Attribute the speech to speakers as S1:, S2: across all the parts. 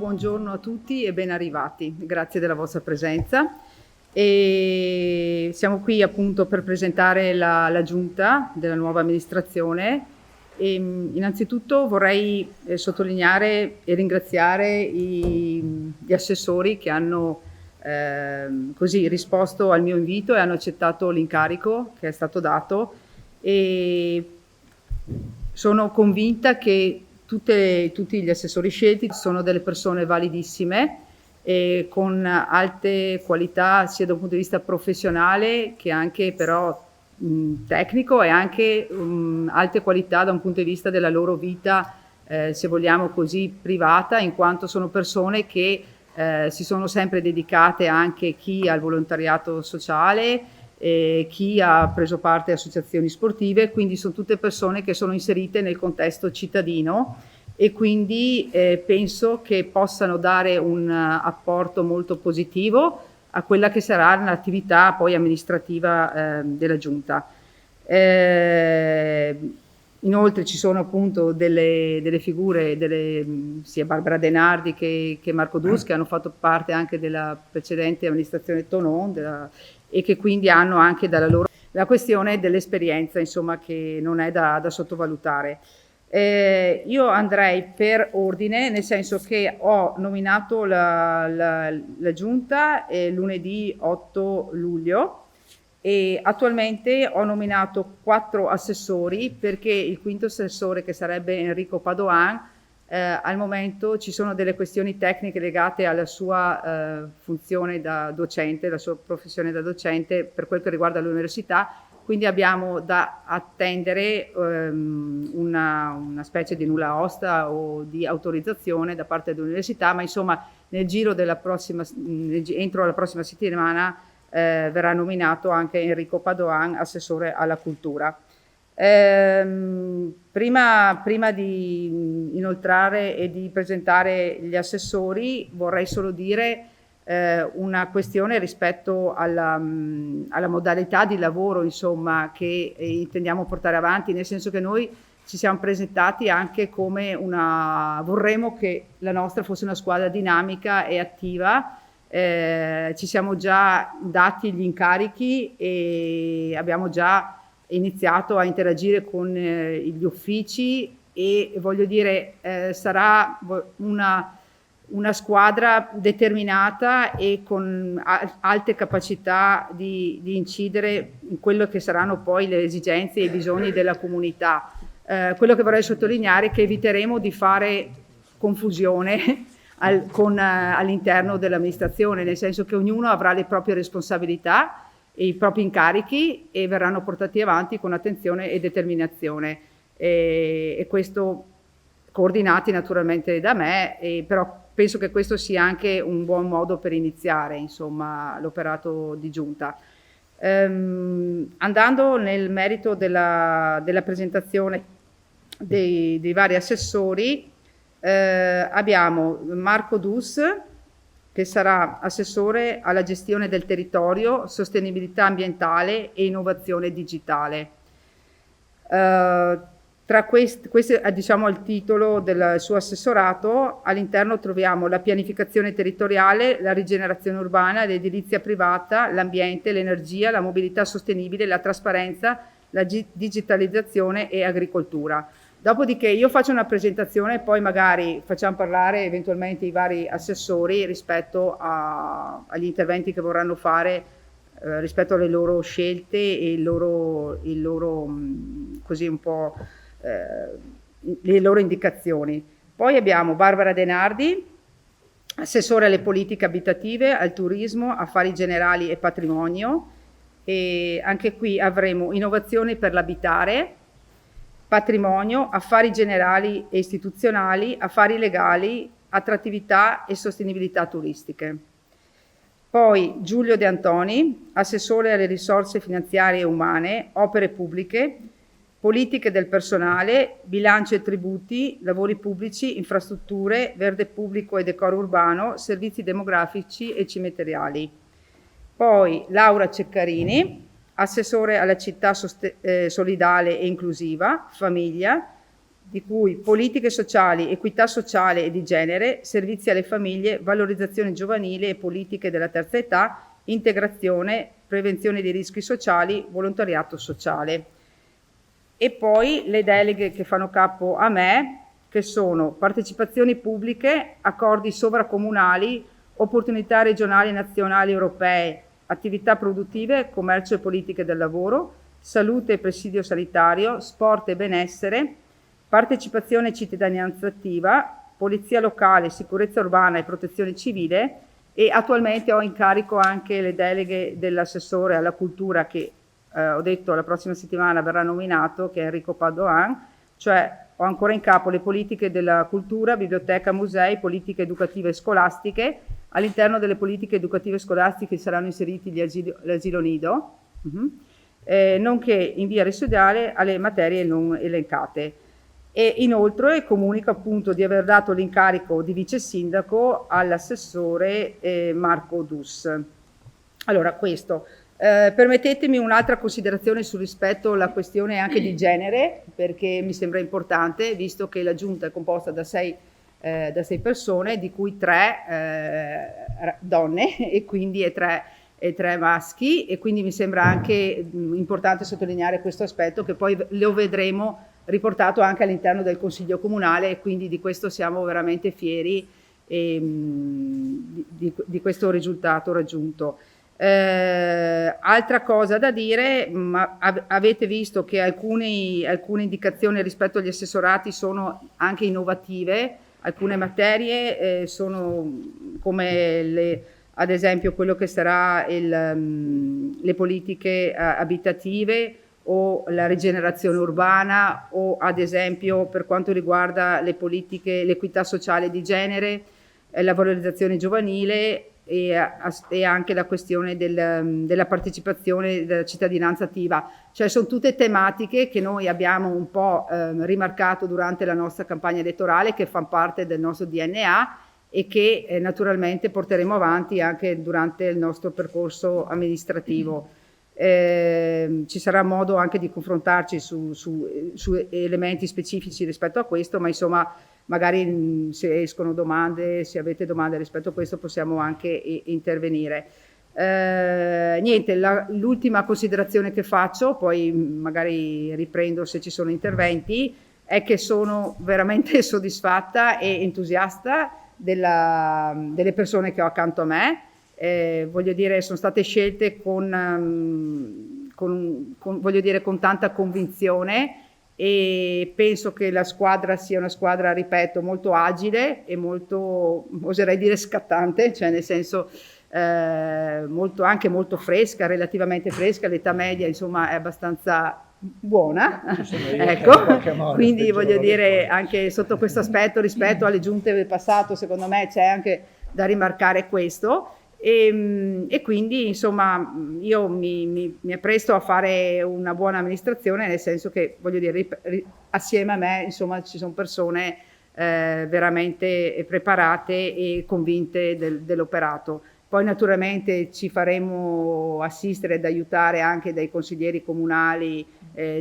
S1: buongiorno a tutti e ben arrivati. Grazie della vostra presenza. E siamo qui appunto per presentare la giunta della nuova amministrazione. Innanzitutto vorrei sottolineare e ringraziare gli assessori che hanno così risposto al mio invito e hanno accettato l'incarico che è stato dato, e sono convinta che tutti gli assessori scelti sono delle persone validissime e con alte qualità sia da un punto di vista professionale che anche però tecnico, e anche alte qualità da un punto di vista della loro vita, se vogliamo così, privata, in quanto sono persone che si sono sempre dedicate, anche chi al volontariato sociale, chi ha preso parte a associazioni sportive, quindi sono tutte persone che sono inserite nel contesto cittadino e quindi penso che possano dare un apporto molto positivo a quella che sarà l'attività poi amministrativa della Giunta. Inoltre ci sono appunto delle figure, sia Barbara Denardi che Marco Dus, che hanno fatto parte anche della precedente amministrazione Tonon, e che quindi hanno anche dalla loro la questione dell'esperienza, insomma, che non è da sottovalutare. Io andrei per ordine, nel senso che ho nominato la Giunta lunedì 8 luglio e attualmente ho nominato 4 assessori, perché il quinto assessore, che sarebbe Enrico Padoan, al momento ci sono delle questioni tecniche legate alla sua funzione da docente, la sua professione da docente per quel che riguarda l'università, quindi abbiamo da attendere una specie di nulla osta o di autorizzazione da parte dell'università, ma insomma entro la prossima settimana verrà nominato anche Enrico Padoan, assessore alla cultura. Prima di inoltrare e di presentare gli assessori, vorrei solo dire una questione rispetto alla modalità di lavoro, insomma, che intendiamo portare avanti, nel senso che noi ci siamo presentati anche come vorremmo che la nostra fosse una squadra dinamica e attiva. Ci siamo già dati gli incarichi e abbiamo già iniziato a interagire con gli uffici, e voglio dire sarà una squadra determinata e con alte capacità di incidere in quello che saranno poi le esigenze e i bisogni della comunità. Quello che vorrei sottolineare è che eviteremo di fare confusione all'interno dell'amministrazione, nel senso che ognuno avrà le proprie responsabilità e i propri incarichi e verranno portati avanti con attenzione e determinazione, e questo coordinati naturalmente da me, però penso che questo sia anche un buon modo per iniziare, insomma, l'operato di giunta. Andando nel merito della presentazione dei vari assessori, abbiamo Marco Dus, che sarà assessore alla gestione del territorio, sostenibilità ambientale e innovazione digitale. Tra questo è, diciamo, il titolo del suo assessorato. All'interno troviamo la pianificazione territoriale, la rigenerazione urbana, l'edilizia privata, l'ambiente, l'energia, la mobilità sostenibile, la trasparenza, la digitalizzazione e agricoltura. Dopodiché io faccio una presentazione e poi magari facciamo parlare eventualmente i vari assessori rispetto agli interventi che vorranno fare, rispetto alle loro scelte e il loro così un po' le loro indicazioni. Poi abbiamo Barbara Denardi, assessore alle politiche abitative, al turismo, affari generali e patrimonio, e anche qui avremo innovazione per l'abitare, patrimonio, affari generali e istituzionali, affari legali, attrattività e sostenibilità turistiche. Poi Giulio De Antoni, assessore alle risorse finanziarie e umane, opere pubbliche, politiche del personale, bilancio e tributi, lavori pubblici, infrastrutture, verde pubblico e decoro urbano, servizi demografici e cimiteriali. Poi Laura Ceccarini, assessore alla città solidale e inclusiva, famiglia, di cui politiche sociali, equità sociale e di genere, servizi alle famiglie, valorizzazione giovanile e politiche della terza età, integrazione, prevenzione dei rischi sociali, volontariato sociale. E poi le deleghe che fanno capo a me, che sono partecipazioni pubbliche, accordi sovracomunali, opportunità regionali, nazionali, europee, attività produttive, commercio e politiche del lavoro, salute e presidio sanitario, sport e benessere, partecipazione e cittadinanza attiva, polizia locale, sicurezza urbana e protezione civile, e attualmente ho in carico anche le deleghe dell'assessore alla cultura che ho detto la prossima settimana verrà nominato, che è Enrico Padoan, cioè ho ancora in capo le politiche della cultura, biblioteca, musei, politiche educative e scolastiche. All'interno delle politiche educative e scolastiche saranno inseriti l'asilo nido, nonché in via residuale alle materie non elencate. E inoltre comunico appunto di aver dato l'incarico di vice sindaco all'assessore Marco Dus. Allora, questo. Permettetemi un'altra considerazione sul rispetto alla questione anche di genere, perché mi sembra importante, visto che la giunta è composta da sei persone, di cui 3 donne e quindi tre maschi, e quindi mi sembra anche importante sottolineare questo aspetto, che poi lo vedremo riportato anche all'interno del Consiglio Comunale, e quindi di questo siamo veramente fieri di questo risultato raggiunto. Altra cosa da dire, ma avete visto che alcune indicazioni rispetto agli assessorati sono anche innovative. Alcune materie sono come ad esempio quello che sarà le politiche abitative o la rigenerazione urbana, o ad esempio per quanto riguarda le politiche, l'equità sociale di genere, la valorizzazione giovanile e anche la questione della partecipazione della cittadinanza attiva. Cioè sono tutte tematiche che noi abbiamo un po' rimarcato durante la nostra campagna elettorale, che fanno parte del nostro DNA e che naturalmente porteremo avanti anche durante il nostro percorso amministrativo. Ci sarà modo anche di confrontarci su elementi specifici rispetto a questo, ma insomma magari se escono domande, se avete domande rispetto a questo, possiamo anche intervenire. Niente, l'ultima considerazione che faccio, poi magari riprendo se ci sono interventi, è che sono veramente soddisfatta e entusiasta delle persone che ho accanto a me. Voglio dire, sono state scelte con tanta convinzione, e penso che la squadra sia una squadra, ripeto, molto agile e molto, oserei dire, scattante, cioè nel senso anche molto fresca, relativamente fresca. L'età media insomma è abbastanza buona, ecco, quindi voglio dire anche sotto questo aspetto rispetto alle giunte del passato, secondo me c'è anche da rimarcare questo. E quindi insomma io mi appresto a fare una buona amministrazione, nel senso che, voglio dire, assieme a me insomma ci sono persone veramente preparate e convinte dell'operato. Poi naturalmente ci faremo assistere ed aiutare anche dai consiglieri comunali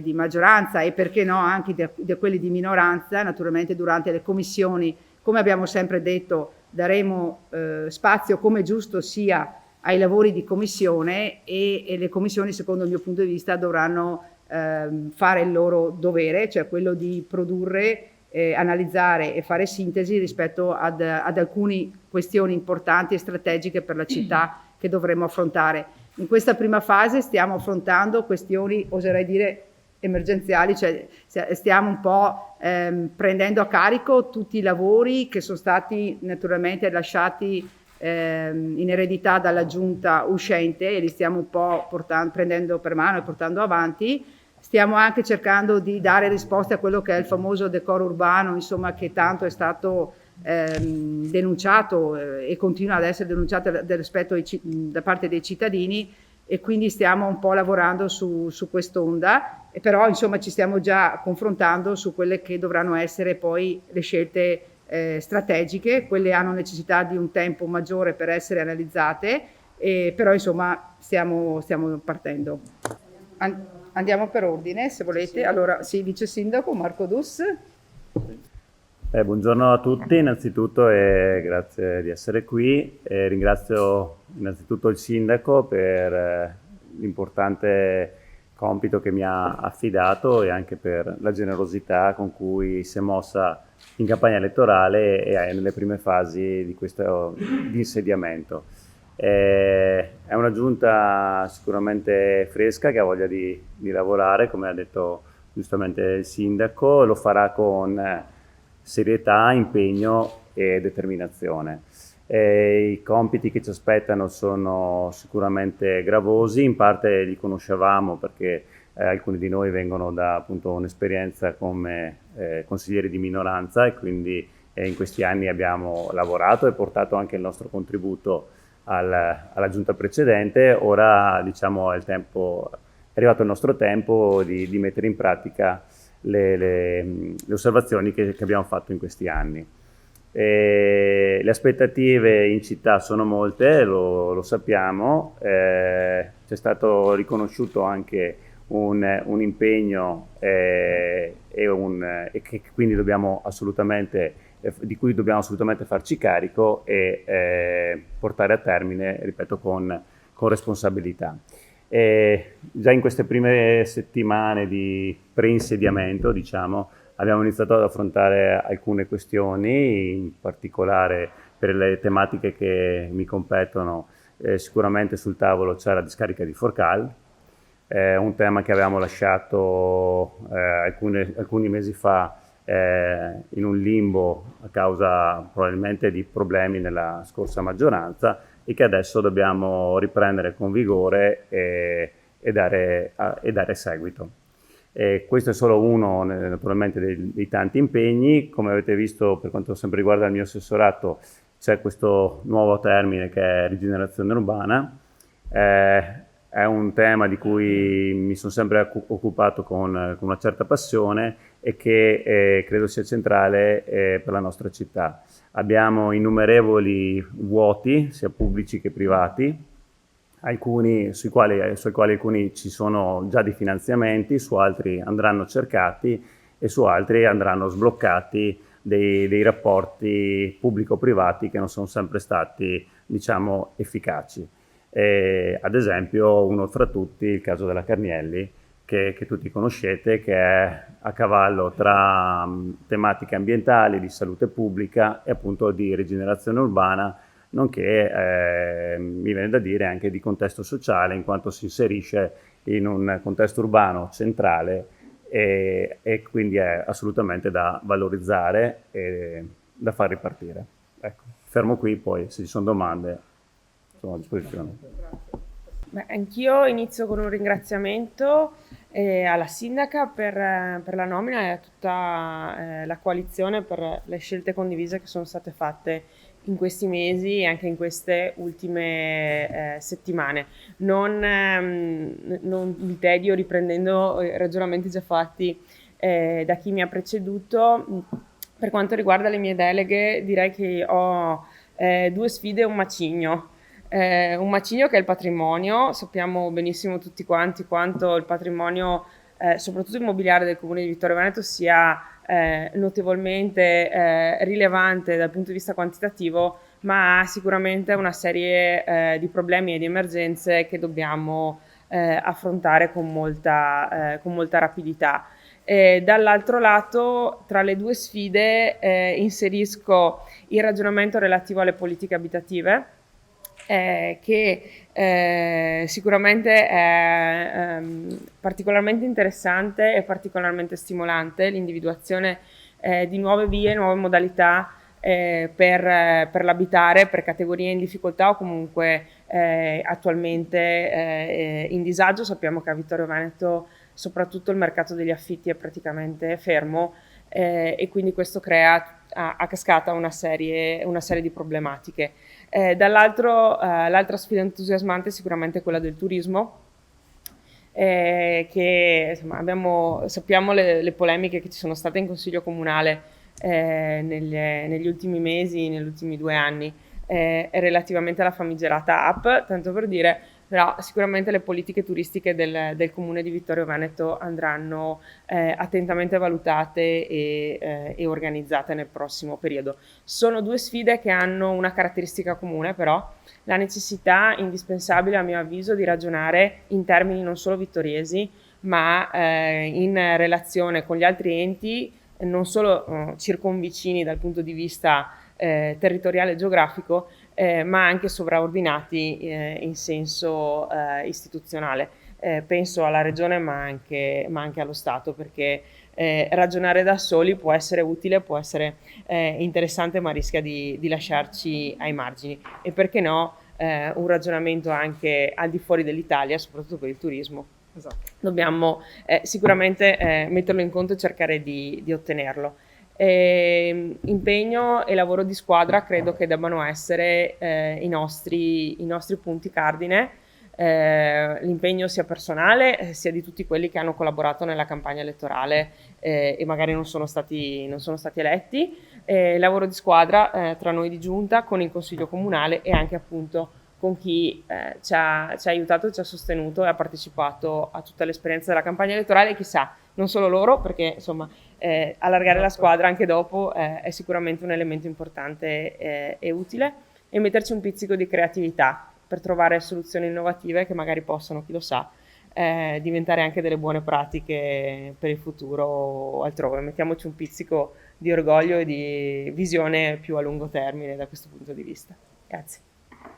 S1: di maggioranza, e perché no anche da quelli di minoranza, naturalmente durante le commissioni. Come abbiamo sempre detto, daremo spazio, come giusto sia, ai lavori di commissione, e le commissioni, secondo il mio punto di vista, dovranno fare il loro dovere, cioè quello di produrre, analizzare e fare sintesi rispetto ad alcune questioni importanti e strategiche per la città che dovremo affrontare. In questa prima fase stiamo affrontando questioni, oserei dire, emergenziali, cioè stiamo un po' prendendo a carico tutti i lavori che sono stati naturalmente lasciati in eredità dalla giunta uscente, e li stiamo un po' prendendo per mano e portando avanti. Stiamo anche cercando di dare risposte a quello che è il famoso decoro urbano, insomma, che tanto è stato denunciato e continua ad essere denunciato da parte dei cittadini, e quindi stiamo un po' lavorando su quest'onda, e però insomma ci stiamo già confrontando su quelle che dovranno essere poi le scelte strategiche. Quelle hanno necessità di un tempo maggiore per essere analizzate, però insomma stiamo partendo. Andiamo per ordine, se volete. Allora, sì, vice sindaco Marco Dus.
S2: Buongiorno a tutti innanzitutto e grazie di essere qui. Ringrazio innanzitutto il sindaco per l'importante compito che mi ha affidato e anche per la generosità con cui si è mossa in campagna elettorale e nelle prime fasi di questo di insediamento. È una giunta sicuramente fresca che ha voglia di lavorare, come ha detto giustamente il sindaco, lo farà con serietà, impegno e determinazione. I compiti che ci aspettano sono sicuramente gravosi, in parte li conoscevamo perché alcuni di noi vengono da appunto un'esperienza come consiglieri di minoranza e quindi in questi anni abbiamo lavorato e portato anche il nostro contributo alla giunta precedente. Ora diciamo è arrivato il nostro tempo di mettere in pratica le osservazioni che abbiamo fatto in questi anni. Le aspettative in città sono molte, lo sappiamo, c'è stato riconosciuto anche un impegno e che quindi di cui dobbiamo assolutamente farci carico e portare a termine, ripeto, con responsabilità. Già in queste prime settimane di preinsediamento, diciamo, abbiamo iniziato ad affrontare alcune questioni, in particolare per le tematiche che mi competono. Sicuramente sul tavolo c'è la discarica di Forcal, un tema che avevamo lasciato alcuni mesi fa in un limbo a causa probabilmente di problemi nella scorsa maggioranza e che adesso dobbiamo riprendere con vigore e dare seguito. Questo è solo uno naturalmente dei tanti impegni. Come avete visto, per quanto sempre riguarda il mio assessorato, c'è questo nuovo termine che è rigenerazione urbana. È un tema di cui mi sono sempre occupato con una certa passione e che credo sia centrale per la nostra città. Abbiamo innumerevoli vuoti, sia pubblici che privati, sui quali alcuni ci sono già dei finanziamenti, su altri andranno cercati e su altri andranno sbloccati dei rapporti pubblico-privati che non sono sempre stati, diciamo, efficaci. Ad esempio, uno fra tutti, il caso della Carnielli, che tutti conoscete, che è a cavallo tra tematiche ambientali, di salute pubblica e appunto di rigenerazione urbana, nonché, mi viene da dire, anche di contesto sociale, in quanto si inserisce in un contesto urbano centrale e quindi è assolutamente da valorizzare e da far ripartire. Ecco, fermo qui, poi se ci sono domande sono a disposizione.
S3: Beh, anch'io inizio con un ringraziamento alla sindaca per la nomina e a tutta la coalizione per le scelte condivise che sono state fatte in questi mesi e anche in queste ultime settimane. Non mi tedio riprendendo ragionamenti già fatti da chi mi ha preceduto. Per quanto riguarda le mie deleghe, direi che ho due sfide e un macigno. Un macigno che è il patrimonio. Sappiamo benissimo tutti quanti quanto il patrimonio, soprattutto immobiliare del Comune di Vittorio Veneto, sia notevolmente rilevante dal punto di vista quantitativo, ma ha sicuramente una serie di problemi e di emergenze che dobbiamo affrontare con molta rapidità. Dall'altro lato, tra le due sfide, inserisco il ragionamento relativo alle politiche abitative, che sicuramente è particolarmente interessante e particolarmente stimolante l'individuazione di nuove vie, nuove modalità per l'abitare, per categorie in difficoltà o comunque attualmente in disagio. Sappiamo che a Vittorio Veneto soprattutto il mercato degli affitti è praticamente fermo e quindi questo crea a cascata una serie di problematiche. L'altra sfida entusiasmante è sicuramente quella del turismo, che insomma, sappiamo le polemiche che ci sono state in Consiglio Comunale negli ultimi mesi, negli ultimi 2 anni, relativamente alla famigerata app. Tanto per dire, però sicuramente le politiche turistiche del Comune di Vittorio Veneto andranno attentamente valutate e organizzate nel prossimo periodo. Sono due sfide che hanno una caratteristica comune, però la necessità indispensabile, a mio avviso, di ragionare in termini non solo vittoriesi, ma in relazione con gli altri enti, non solo circonvicini dal punto di vista territoriale e geografico, ma anche sovraordinati in senso istituzionale. Penso alla Regione ma anche allo Stato, perché ragionare da soli può essere utile, può essere interessante, ma rischia di lasciarci ai margini. E perché no, un ragionamento anche al di fuori dell'Italia, soprattutto per il turismo.
S1: Esatto.
S3: Dobbiamo sicuramente metterlo in conto e cercare di ottenerlo. Impegno e lavoro di squadra credo che debbano essere i nostri punti cardine. L'impegno sia personale sia di tutti quelli che hanno collaborato nella campagna elettorale e magari non sono stati eletti. Lavoro di squadra tra noi di giunta, con il Consiglio Comunale e anche appunto con chi ci ha aiutato, ci ha sostenuto e ha partecipato a tutta l'esperienza della campagna elettorale, e chissà, non solo loro, perché insomma allargare la squadra anche dopo è sicuramente un elemento importante e utile, e metterci un pizzico di creatività per trovare soluzioni innovative che magari possono, chi lo sa, diventare anche delle buone pratiche per il futuro altrove. Mettiamoci un pizzico di orgoglio e di visione più a lungo termine da questo punto di vista. Grazie.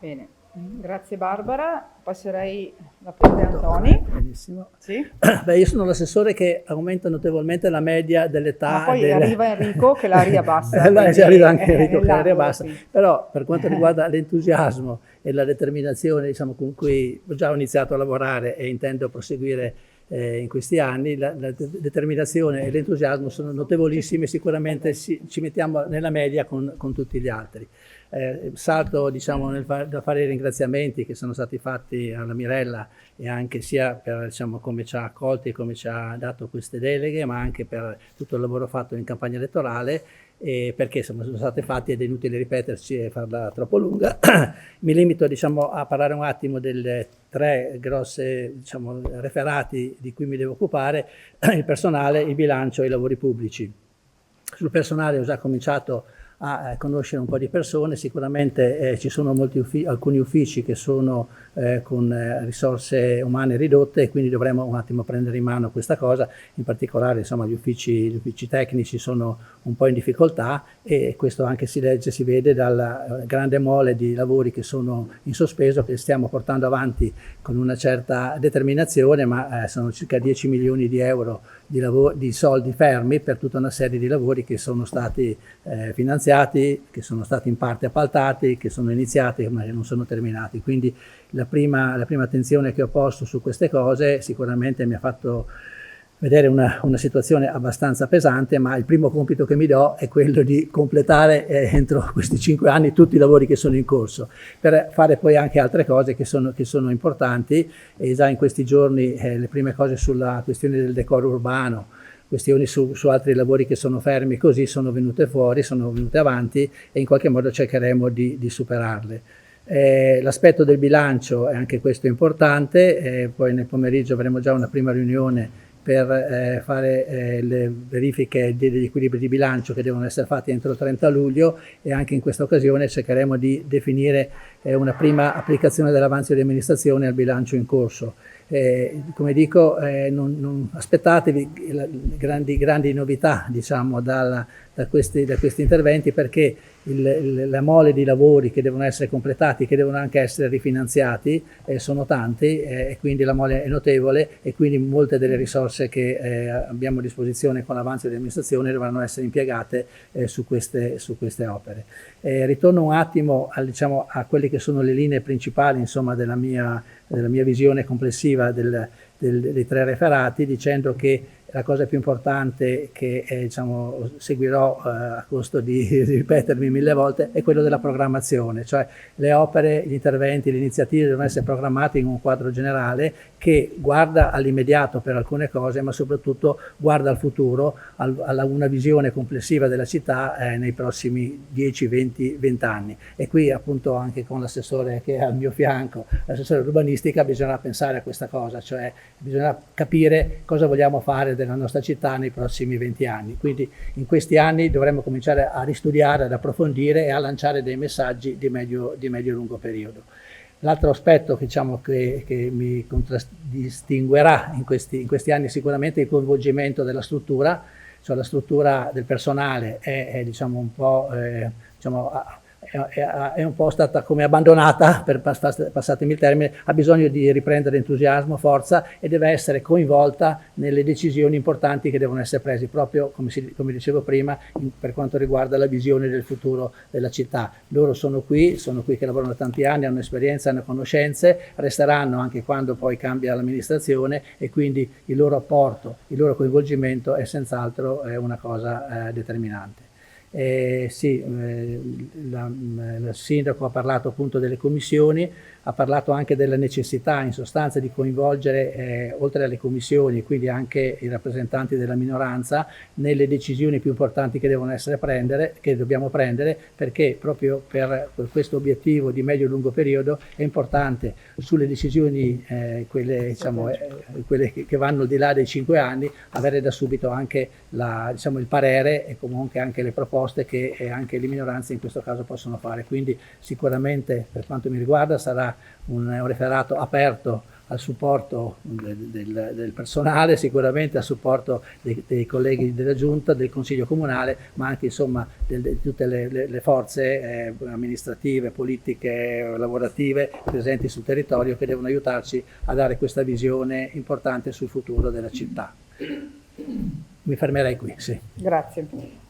S1: Bene, grazie Barbara. Passerei la parola a Antoni.
S4: Benissimo.
S1: Sì?
S4: Beh, io sono l'assessore che aumenta notevolmente la media dell'età.
S1: Ma poi arriva Enrico che la riabbassa.
S4: Arriva anche Enrico che la riabbassa.
S1: Sì.
S4: Però per quanto riguarda l'entusiasmo e la determinazione, diciamo, con cui ho già iniziato a lavorare e intendo proseguire in questi anni, la determinazione e l'entusiasmo sono notevolissimi, sicuramente ci mettiamo nella media con tutti gli altri. Salto, diciamo, da fare i ringraziamenti che sono stati fatti alla Mirella, e anche sia per, diciamo, come ci ha accolti e come ci ha dato queste deleghe, ma anche per tutto il lavoro fatto in campagna elettorale, perché insomma, sono state fatte, ed è inutile ripeterci e farla troppo lunga. Mi limito, diciamo, a parlare un attimo delle tre grosse, diciamo, referati di cui mi devo occupare: il personale, il bilancio e i lavori pubblici. Sul personale ho già cominciato a conoscere un po' di persone. Sicuramente ci sono alcuni uffici che sono con risorse umane ridotte, e quindi dovremo un attimo prendere in mano questa cosa. In particolare, insomma, gli uffici tecnici sono un po' in difficoltà, e questo anche si legge, si vede dalla grande mole di lavori che sono in sospeso, che stiamo portando avanti con una certa determinazione, ma sono circa 10 milioni di euro di soldi fermi per tutta una serie di lavori che sono stati finanziati, che sono stati in parte appaltati, che sono iniziati ma che non sono terminati. Quindi la prima attenzione che ho posto su queste cose sicuramente mi ha fatto vedere una situazione abbastanza pesante, ma il primo compito che mi do è quello di completare entro questi 5 anni tutti i lavori che sono in corso, per fare poi anche altre cose che sono importanti. E già in questi giorni le prime cose sulla questione del decoro urbano, questioni su altri lavori che sono fermi così, sono venute fuori, sono venute avanti, e in qualche modo cercheremo di superarle. L'aspetto del bilancio è anche questo importante, poi nel pomeriggio avremo già una prima riunione per fare le verifiche degli equilibri di bilancio che devono essere fatti entro il 30 luglio, e anche in questa occasione cercheremo di definire una prima applicazione dell'avanzo di amministrazione al bilancio in corso. Come dico, non aspettatevi grandi novità, diciamo, da questi interventi, perché la mole di lavori che devono essere completati, che devono anche essere rifinanziati, sono tanti, e quindi la mole è notevole, e quindi molte delle risorse che abbiamo a disposizione con l'avanzo di amministrazione dovranno essere impiegate su queste opere. Ritorno un attimo diciamo, a quelle che sono le linee principali, insomma, della mia visione complessiva dei tre referati, dicendo che la cosa più importante che diciamo, seguirò a costo di ripetermi 1000 volte è quello della programmazione, cioè le opere, gli interventi, le iniziative devono essere programmate in un quadro generale che guarda all'immediato per alcune cose, ma soprattutto guarda al futuro, a una visione complessiva della città nei prossimi 10, 20 anni. E qui appunto anche con l'assessore che è al mio fianco, l'assessore urbanistica, bisogna pensare a questa cosa, cioè bisogna capire cosa vogliamo fare della nostra città nei prossimi 20 anni. Quindi in questi anni dovremo cominciare a ristudiare, ad approfondire e a lanciare dei messaggi di medio e lungo periodo. L'altro aspetto diciamo, che mi contraddistinguerà in questi anni sicuramente è il coinvolgimento della struttura, cioè la struttura del personale è diciamo, un po'... è un po' stata come abbandonata, passatemi il termine, ha bisogno di riprendere entusiasmo, forza e deve essere coinvolta nelle decisioni importanti che devono essere prese, proprio come dicevo prima, per quanto riguarda la visione del futuro della città. Loro sono qui che lavorano da tanti anni, hanno esperienza, hanno conoscenze, resteranno anche quando poi cambia l'amministrazione e quindi il loro apporto, il loro coinvolgimento è senz'altro una cosa determinante. Sì, il sindaco ha parlato appunto delle commissioni, ha parlato anche della necessità in sostanza di coinvolgere oltre alle commissioni, quindi anche i rappresentanti della minoranza nelle decisioni più importanti che dobbiamo prendere, perché proprio per questo obiettivo di medio e lungo periodo è importante sulle decisioni quelle che vanno al di là dei 5 anni avere da subito anche il parere e comunque anche le proposte che anche le minoranze in questo caso possono fare. Quindi sicuramente per quanto mi riguarda sarà un referato aperto al supporto del personale, sicuramente al supporto dei colleghi della Giunta, del Consiglio Comunale, ma anche insomma di tutte le forze amministrative, politiche, lavorative presenti sul territorio che devono aiutarci a dare questa visione importante sul futuro della città. Mi fermerei qui, sì.
S1: Grazie.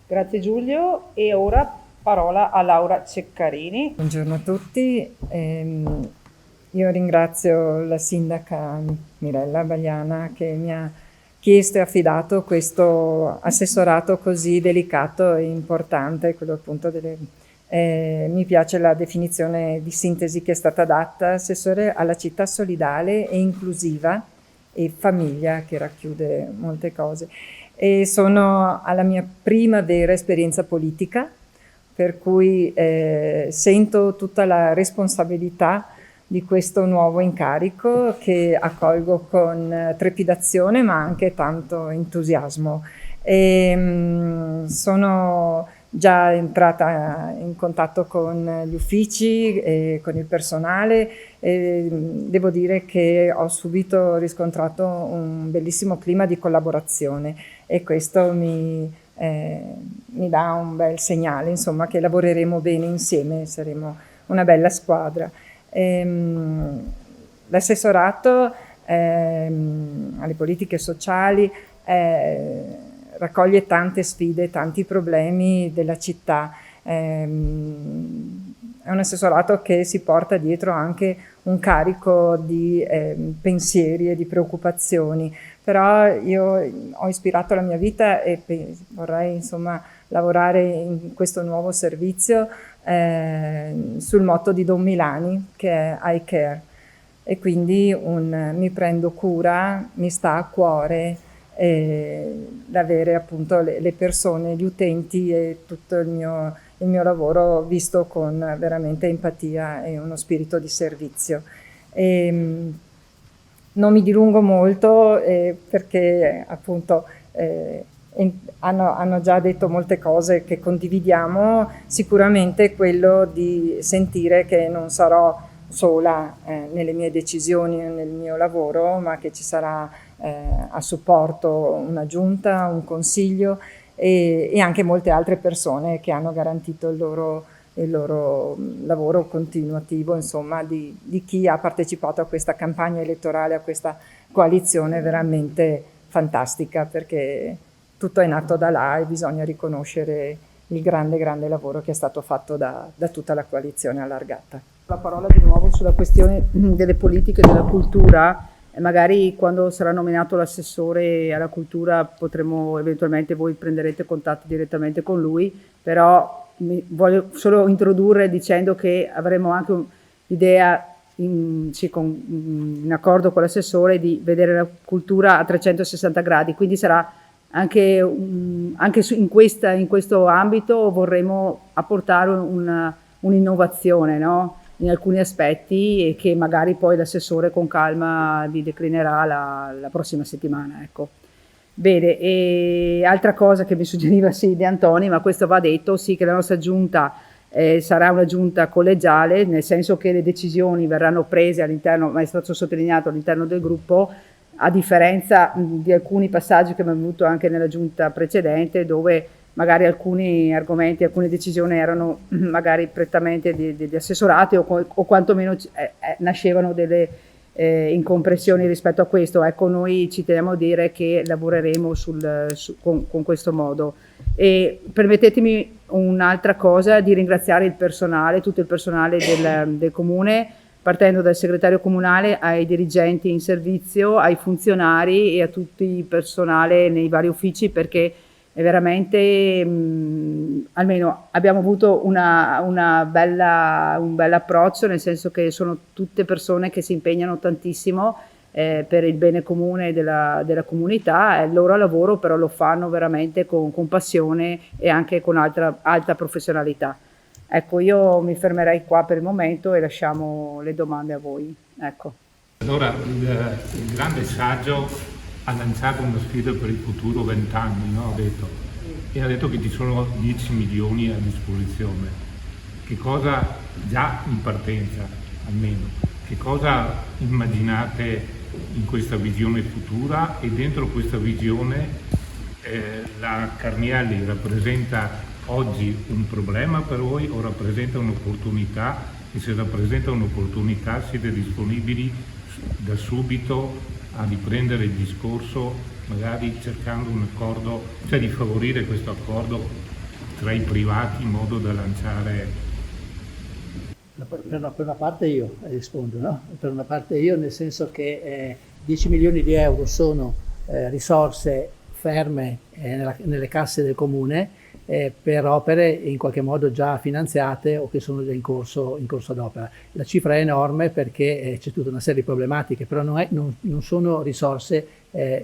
S1: Grazie Giulio e ora parola a Laura Ceccarini.
S5: Buongiorno a tutti. Io ringrazio la sindaca Mirella Bagliana che mi ha chiesto e affidato questo assessorato così delicato e importante, quello appunto mi piace la definizione di sintesi che è stata data, assessore alla città solidale e inclusiva e famiglia, che racchiude molte cose. E sono alla mia prima vera esperienza politica, per cui sento tutta la responsabilità di questo nuovo incarico che accolgo con trepidazione ma anche tanto entusiasmo. Sono già entrata in contatto con gli uffici e con il personale e devo dire che ho subito riscontrato un bellissimo clima di collaborazione e questo mi dà un bel segnale, insomma, che lavoreremo bene insieme, saremo una bella squadra. L'assessorato alle politiche sociali raccoglie tante sfide, tanti problemi della città. È un assessorato che si porta dietro anche un carico di pensieri e di preoccupazioni, però io ho ispirato la mia vita e vorrei insomma lavorare in questo nuovo servizio sul motto di Don Milani, che è I care, e quindi mi prendo cura, mi sta a cuore l'avere appunto le persone, gli utenti e tutto il mio lavoro visto con veramente empatia e uno spirito di servizio. Non mi dilungo molto perché appunto hanno già detto molte cose che condividiamo, sicuramente quello di sentire che non sarò sola nelle mie decisioni e nel mio lavoro, ma che ci sarà a supporto una giunta, un consiglio e anche molte altre persone che hanno garantito il loro lavoro continuativo, insomma, di chi ha partecipato a questa campagna elettorale, a questa coalizione veramente fantastica, perché tutto è nato da là e bisogna riconoscere il grande lavoro che è stato fatto da tutta la coalizione allargata.
S1: La parola di nuovo sulla questione delle politiche della cultura. e magari quando sarà nominato l'assessore alla cultura potremo, eventualmente voi prenderete contatto direttamente con lui, però voglio solo introdurre dicendo che avremo anche l'idea in accordo con l'assessore di vedere la cultura a 360 gradi, quindi sarà anche in questo ambito vorremmo apportare un'innovazione, no? In alcuni aspetti, e che magari poi l'assessore con calma vi declinerà la prossima settimana, ecco. Bene, e altra cosa che mi suggeriva De Antoni, ma questo va detto, sì, che la nostra giunta sarà una giunta collegiale, nel senso che le decisioni verranno prese all'interno, ma è stato sottolineato, all'interno del gruppo, a differenza di alcuni passaggi che abbiamo avuto anche nella giunta precedente, dove magari alcuni argomenti, alcune decisioni erano magari prettamente di assessorati o quantomeno nascevano delle incompressioni rispetto a questo. Ecco, noi ci teniamo a dire che lavoreremo con questo modo. E permettetemi un'altra cosa, di ringraziare il personale, tutto il personale del Comune, partendo dal segretario comunale ai dirigenti in servizio, ai funzionari e a tutto il personale nei vari uffici, perché è veramente, almeno abbiamo avuto un bel approccio, nel senso che sono tutte persone che si impegnano tantissimo per il bene comune della comunità, il loro lavoro però lo fanno veramente con passione e anche con alta professionalità. Ecco, io mi fermerei qua per il momento e lasciamo le domande a voi. Ecco.
S6: Allora, il grande saggio ha lanciato una sfida per il futuro 20 anni, no? Ha detto che ci sono 10 milioni a disposizione. Che cosa, già in partenza almeno, che cosa immaginate in questa visione futura? E dentro questa visione la Carnielli rappresenta oggi un problema per voi o rappresenta un'opportunità? E se rappresenta un'opportunità, siete disponibili da subito a riprendere il discorso, magari cercando un accordo, cioè di favorire questo accordo tra i privati in modo da lanciare?
S4: Per una parte io rispondo, no? Per una parte io, nel senso che 10 milioni di euro sono risorse ferme nelle casse del Comune per opere in qualche modo già finanziate o che sono già in corso d'opera. La cifra è enorme perché c'è tutta una serie di problematiche, però non sono risorse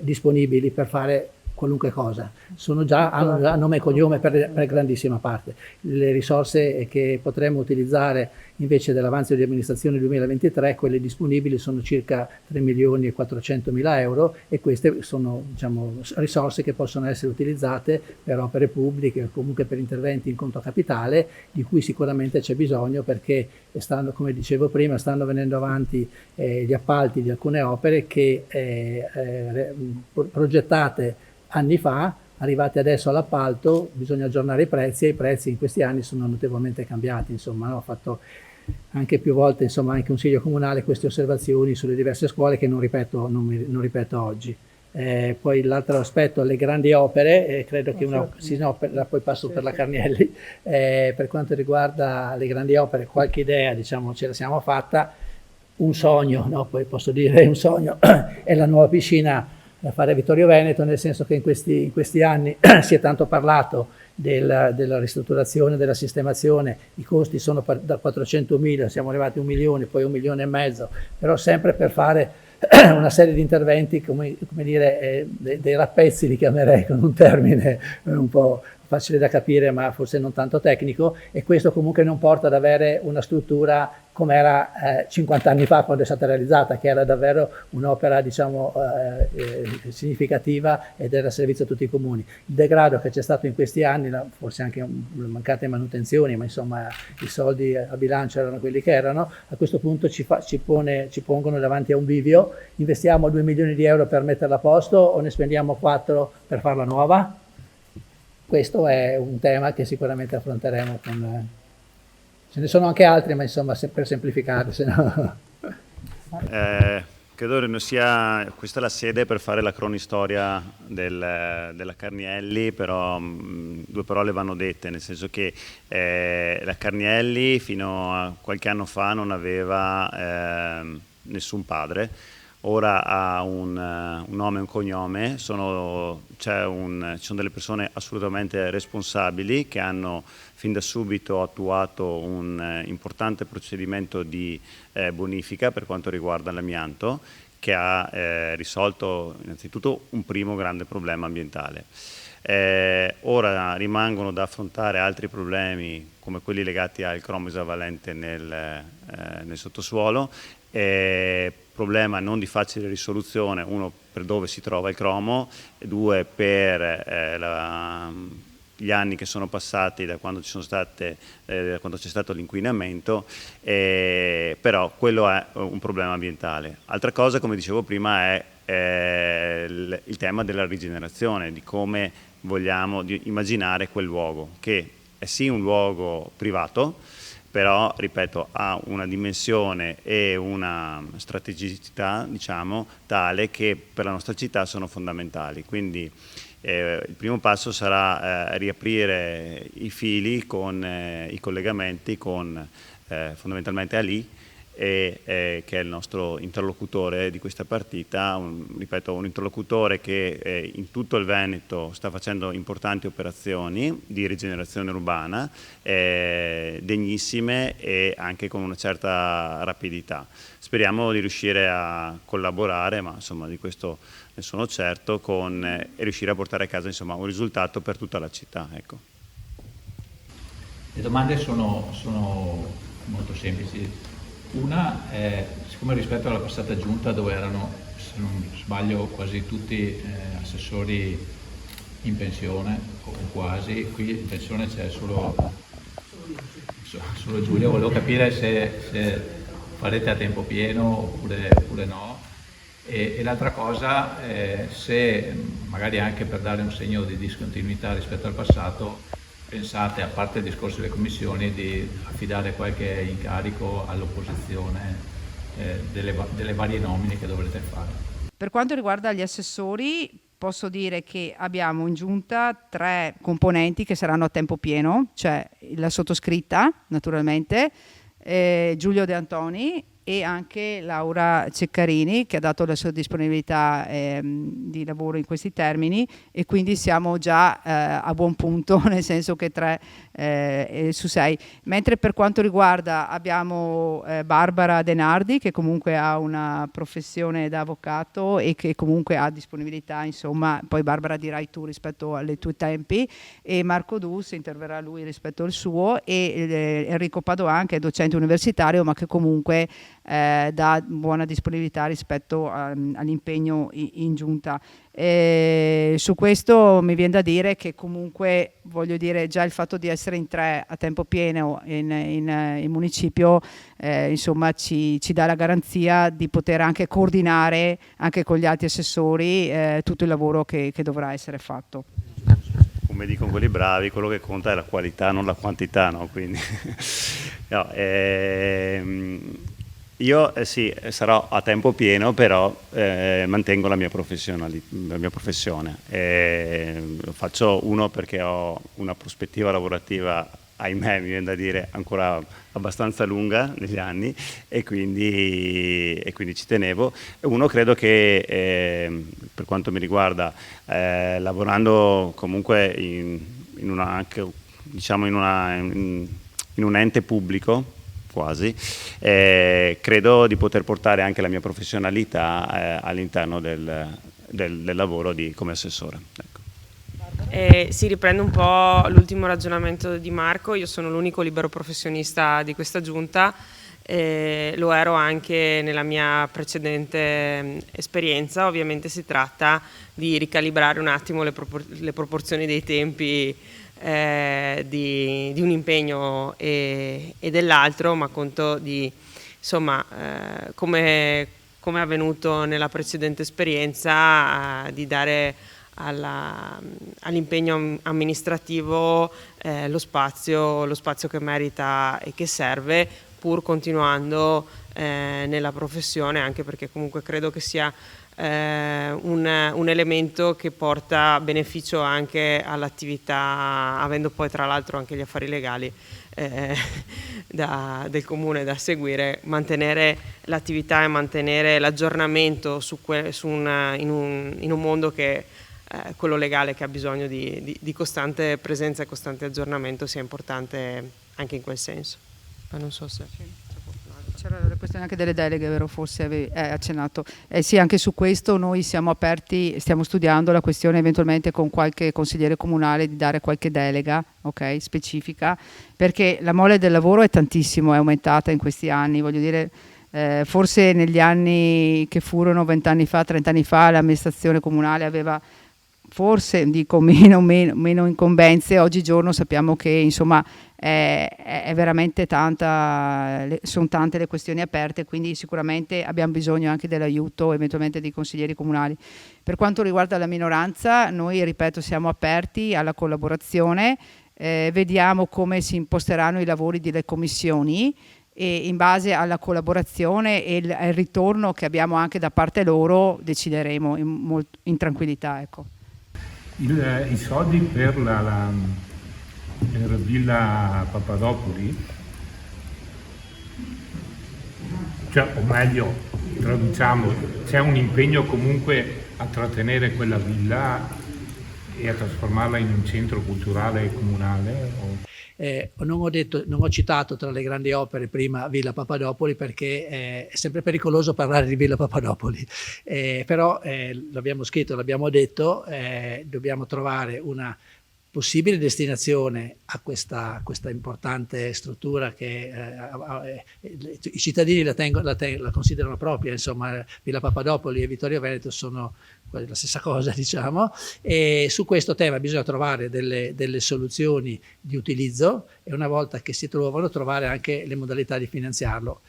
S4: disponibili per fare qualunque cosa, hanno già nome e cognome per grandissima parte. Le risorse che potremmo utilizzare invece dell'avanzo di amministrazione 2023, quelle disponibili sono circa 3 milioni e 400 mila euro, e queste sono, diciamo, risorse che possono essere utilizzate per opere pubbliche o comunque per interventi in conto capitale, di cui sicuramente c'è bisogno, perché come dicevo prima, stanno venendo avanti gli appalti di alcune opere che progettate anni fa, arrivati adesso all'appalto, bisogna aggiornare i prezzi, e i prezzi in questi anni sono notevolmente cambiati. Insomma, no? Ho fatto anche più volte, insomma, in Consiglio Comunale, queste osservazioni sulle diverse scuole che non ripeto oggi. Poi l'altro aspetto, le grandi opere, credo che poi passo per la Carnielli. Per quanto riguarda le grandi opere, qualche idea, diciamo, ce la siamo fatta. Un sogno, no? Poi posso dire un sogno, è la nuova piscina da fare a Vittorio Veneto, nel senso che in questi anni si è tanto parlato della ristrutturazione, della sistemazione. I costi sono da 400.000, siamo arrivati a 1 milione, poi 1,5 milioni, però sempre per fare una serie di interventi, come dire, dei rappezzi, li chiamerei con un termine un po' facile da capire ma forse non tanto tecnico, e questo comunque non porta ad avere una struttura come era 50 anni fa quando è stata realizzata, che era davvero un'opera, diciamo, significativa ed era a servizio a tutti i comuni. Il degrado che c'è stato in questi anni, forse anche mancate manutenzioni, ma insomma i soldi a bilancio erano quelli che erano, a questo punto ci pongono davanti a un bivio: investiamo 2 milioni di euro per metterla a posto o ne spendiamo 4 per farla nuova? Questo è un tema che sicuramente affronteremo ce ne sono anche altri, ma insomma, per semplificare, se no.
S2: Credo non sia questa la sede per fare la cronistoria della Carnielli, però 2 parole vanno dette, nel senso che la Carnielli fino a qualche anno fa non aveva nessun padre. ora ha un nome e un cognome, ci sono delle persone assolutamente responsabili che hanno fin da subito attuato un importante procedimento di bonifica per quanto riguarda l'amianto, che ha risolto innanzitutto un primo grande problema ambientale. Ora rimangono da affrontare altri problemi come quelli legati al cromo esavalente nel sottosuolo, problema non di facile risoluzione, uno per dove si trova il cromo, e due per gli anni che sono passati da quando c'è stato l'inquinamento, però quello è un problema ambientale. Altra cosa, come dicevo prima, è il tema della rigenerazione, di come vogliamo immaginare quel luogo, che è sì un luogo privato, però, ripeto, ha una dimensione e una strategicità, diciamo, tale che per la nostra città sono fondamentali. Quindi il primo passo sarà riaprire i fili con i collegamenti con fondamentalmente Ali, che è il nostro interlocutore di questa partita, ripeto, un interlocutore che in tutto il Veneto sta facendo importanti operazioni di rigenerazione urbana, degnissime e anche con una certa rapidità. Speriamo di riuscire a collaborare, ma insomma di questo ne sono certo, e riuscire a portare a casa insomma un risultato per tutta la città. Ecco.
S7: Le domande sono molto semplici. Una è, siccome rispetto alla passata giunta dove erano, se non sbaglio, quasi tutti assessori in pensione o quasi, qui in pensione c'è solo Giulia, volevo capire se farete a tempo pieno oppure no. E l'altra cosa, se magari anche per dare un segno di discontinuità rispetto al passato, pensate, a parte il discorso delle commissioni, di affidare qualche incarico all'opposizione delle varie nomine che dovrete fare?
S1: Per quanto riguarda gli assessori, posso dire che abbiamo in giunta 3 componenti che saranno a tempo pieno, cioè la sottoscritta, naturalmente, Giulio De Antoni e anche Laura Ceccarini, che ha dato la sua disponibilità di lavoro in questi termini, e quindi siamo già a buon punto, nel senso che 3 su 6. Mentre per quanto riguarda abbiamo Barbara Denardi, che comunque ha una professione da avvocato e che comunque ha disponibilità, insomma, poi Barbara dirai tu rispetto ai tuoi tempi, e Marco Dus interverrà lui rispetto al suo, e Enrico Padoan, che è docente universitario ma che comunque dà buona disponibilità rispetto all'impegno in giunta. Su questo mi viene da dire che comunque, voglio dire, già il fatto di essere in 3 a tempo pieno in municipio insomma ci dà la garanzia di poter anche coordinare anche con gli altri assessori tutto il lavoro che dovrà essere fatto.
S2: Come dicono quelli bravi, quello che conta è la qualità, non la quantità, no? Quindi, no, io sì, sarò a tempo pieno, però mantengo la mia professione. Lo faccio, uno, perché ho una prospettiva lavorativa, ahimè, mi viene da dire, ancora abbastanza lunga negli anni, e quindi ci tenevo. Uno, credo che per quanto mi riguarda, lavorando comunque in un ente pubblico, quasi, credo di poter portare anche la mia professionalità all'interno del lavoro come assessore. Ecco.
S3: Si riprende un po' l'ultimo ragionamento di Marco. Io sono l'unico libero professionista di questa giunta, lo ero anche nella mia precedente esperienza. Ovviamente si tratta di ricalibrare un attimo le proporzioni dei tempi di un impegno e dell'altro, ma conto di, insomma, come è avvenuto nella precedente esperienza, di dare all'impegno amministrativo lo spazio che merita e che serve, pur continuando nella professione, anche perché comunque credo che sia un elemento che porta beneficio anche all'attività, avendo poi tra l'altro anche gli affari legali del comune da seguire, mantenere l'attività e mantenere l'aggiornamento in un mondo che quello legale, che ha bisogno di costante presenza e costante aggiornamento, sia importante anche in quel senso. Ma non so se...
S1: C'era la questione anche delle deleghe, vero? Forse avevi accennato. Sì, anche su questo noi siamo aperti, stiamo studiando la questione eventualmente con qualche consigliere comunale di dare qualche delega, ok, specifica, perché la mole del lavoro è tantissimo, è aumentata in questi anni, voglio dire, forse negli anni che furono 20 anni fa, 30 anni fa, l'amministrazione comunale aveva forse, dico, meno incombenze. Oggigiorno sappiamo che insomma è veramente sono tante le questioni aperte, quindi sicuramente abbiamo bisogno anche dell'aiuto eventualmente dei consiglieri comunali. Per quanto riguarda la minoranza, noi, ripeto, siamo aperti alla collaborazione, vediamo come si imposteranno i lavori delle commissioni e in base alla collaborazione e il ritorno che abbiamo anche da parte loro decideremo in tranquillità, ecco.
S6: I soldi per per Villa Papadopoli, cioè, o meglio, traduciamo, c'è un impegno comunque a trattenere quella villa e a trasformarla in un centro culturale comunale?
S4: Non ho citato tra le grandi opere prima Villa Papadopoli, perché è sempre pericoloso parlare di Villa Papadopoli, però l'abbiamo scritto, l'abbiamo detto, dobbiamo trovare una possibile destinazione a questa importante struttura che i cittadini la considerano propria. Insomma, Villa Papadopoli e Vittorio Veneto sono la stessa cosa, diciamo, e su questo tema bisogna trovare delle soluzioni di utilizzo, e una volta che si trovano, trovare anche le modalità di finanziarlo.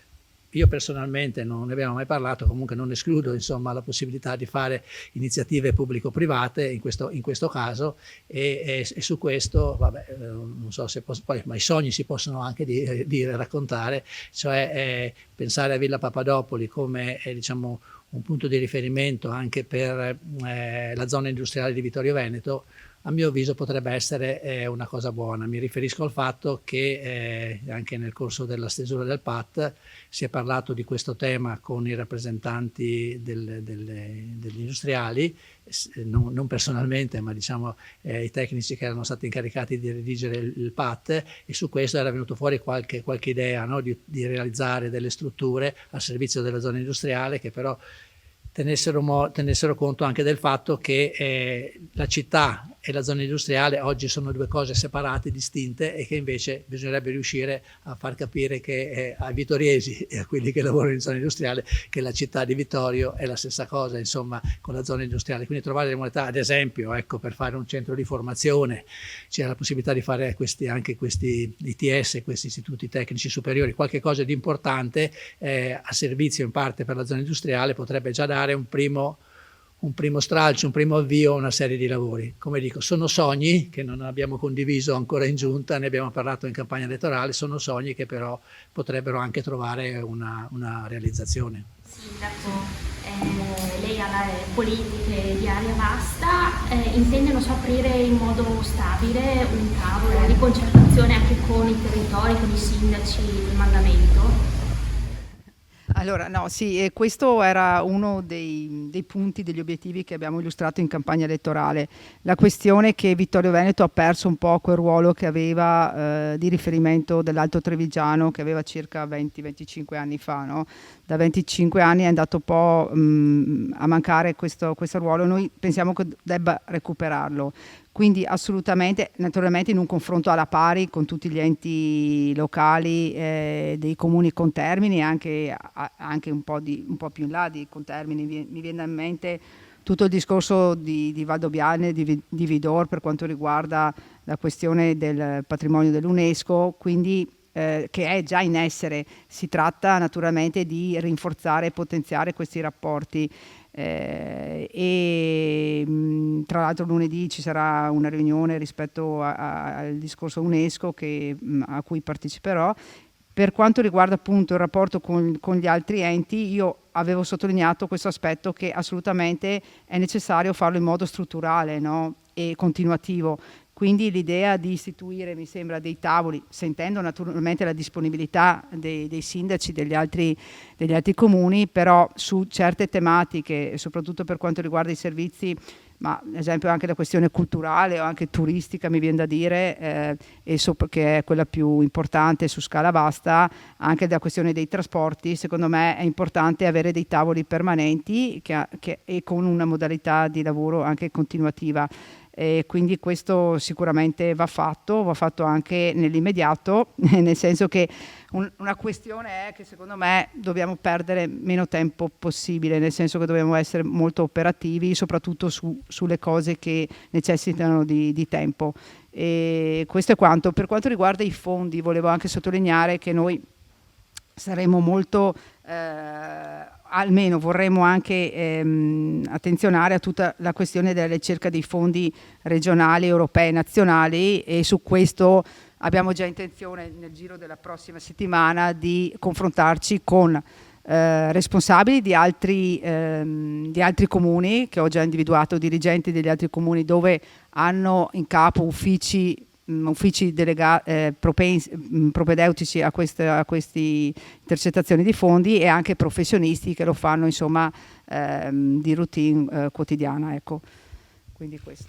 S4: Io personalmente non ne abbiamo mai parlato, comunque non escludo, insomma, la possibilità di fare iniziative pubblico-private in questo caso, e su questo, vabbè, non so se poi, ma i sogni si possono anche raccontare, cioè pensare a Villa Papadopoli come diciamo un punto di riferimento anche per la zona industriale di Vittorio Veneto. A mio avviso potrebbe essere una cosa buona. Mi riferisco al fatto che anche nel corso della stesura del PAT si è parlato di questo tema con i rappresentanti degli industriali, non personalmente, ma diciamo i tecnici che erano stati incaricati di redigere il PAT, e su questo era venuto fuori qualche idea, no? di realizzare delle strutture al servizio della zona industriale, che però tenessero conto anche del fatto che la città e la zona industriale oggi sono due cose separate, distinte, e che invece bisognerebbe riuscire a far capire che ai vittoriesi e a quelli che lavorano in zona industriale che la città di Vittorio è la stessa cosa, insomma, con la zona industriale. Quindi trovare le modalità, ad esempio, ecco, per fare un centro di formazione, c'è la possibilità di fare anche questi ITS, questi istituti tecnici superiori, qualche cosa di importante a servizio in parte per la zona industriale, potrebbe già dare un primo stralcio, un primo avvio a una serie di lavori. Come dico, sono sogni che non abbiamo condiviso ancora in giunta, ne abbiamo parlato in campagna elettorale, sono sogni che però potrebbero anche trovare una realizzazione.
S8: Sindaco, lei ha le politiche di area vasta, intende aprire in modo stabile un tavolo di concertazione anche con i territori, con i sindaci del mandamento?
S1: Allora, no, sì, questo era uno dei punti, degli obiettivi che abbiamo illustrato in campagna elettorale. La questione che Vittorio Veneto ha perso un po' quel ruolo che aveva di riferimento dell'Alto Trevigiano, che aveva circa 20-25 anni fa, no? Da 25 anni è andato un po' a mancare questo ruolo. Noi pensiamo che debba recuperarlo. Quindi assolutamente, naturalmente in un confronto alla pari con tutti gli enti locali dei comuni contermini, anche un po' più in là di Contermini. Mi viene in mente tutto il discorso di Valdobbiadene, di Vidor, per quanto riguarda la questione del patrimonio dell'UNESCO, quindi che è già in essere. Si tratta naturalmente di rinforzare e potenziare questi rapporti. E tra l'altro lunedì ci sarà una riunione rispetto al discorso UNESCO a cui parteciperò. Per quanto riguarda appunto il rapporto con gli altri enti, io avevo sottolineato questo aspetto, che assolutamente è necessario farlo in modo strutturale, no? E continuativo. Quindi l'idea di istituire, mi sembra, dei tavoli, sentendo naturalmente la disponibilità dei sindaci degli altri comuni, però su certe tematiche, soprattutto per quanto riguarda i servizi, ma ad esempio anche la questione culturale o anche turistica, mi viene da dire, che è quella più importante su scala vasta, anche la questione dei trasporti. Secondo me è importante avere dei tavoli permanenti e con una modalità di lavoro anche continuativa. E quindi questo sicuramente va fatto anche nell'immediato, nel senso che una questione è che secondo me dobbiamo perdere meno tempo possibile, nel senso che dobbiamo essere molto operativi, soprattutto sulle cose che necessitano di tempo. E questo è quanto. Per quanto riguarda i fondi, volevo anche sottolineare che noi saremo molto, almeno vorremmo anche attenzionare a tutta la questione della ricerca dei fondi regionali, europei, nazionali, e su questo abbiamo già intenzione nel giro della prossima settimana di confrontarci con responsabili di altri comuni, che ho già individuato, dirigenti degli altri comuni dove hanno in capo uffici propedeutici a queste intercettazioni di fondi, e anche professionisti che lo fanno, insomma, di routine quotidiana, ecco. Quindi questo.